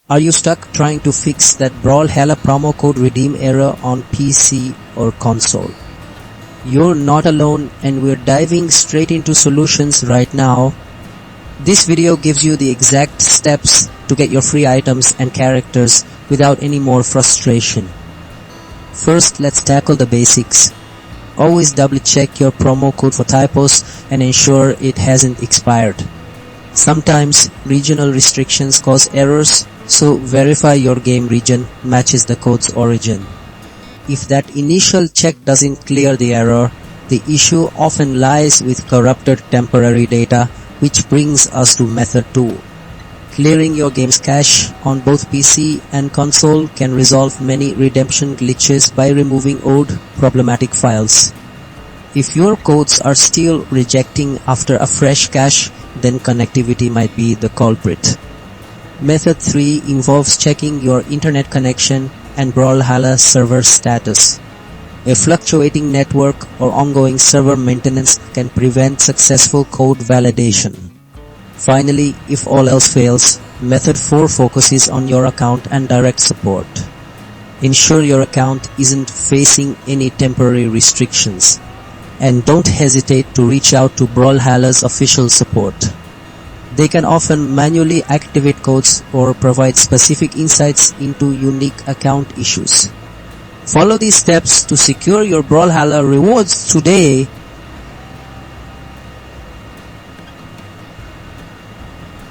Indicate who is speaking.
Speaker 1: Are you stuck trying to fix that Brawlhalla promo code redeem error on PC or console? You're not alone, and we're diving straight into solutions right now. This video gives you the exact steps to get your free items and characters without any more frustration. First, let's tackle the basics. Always double check your promo code for typos and ensure it hasn't expired. Sometimes regional restrictions cause errors, so verify your game region matches the code's origin. If that initial check doesn't clear the error, the issue often lies with corrupted temporary data, which brings us to method 2. Clearing your game's cache on both PC and console can resolve many redemption glitches by removing old, problematic files. If your codes are still rejecting after a fresh cache, then connectivity might be the culprit. Method 3 involves checking your internet connection and Brawlhalla server status. A fluctuating network or ongoing server maintenance can prevent successful code validation. Finally, if all else fails, Method 4 focuses on your account and direct support. Ensure your account isn't facing any temporary restrictions, and don't hesitate to reach out to Brawlhalla's official support. They can often manually activate codes or provide specific insights into unique account issues. Follow these steps to secure your Brawlhalla rewards today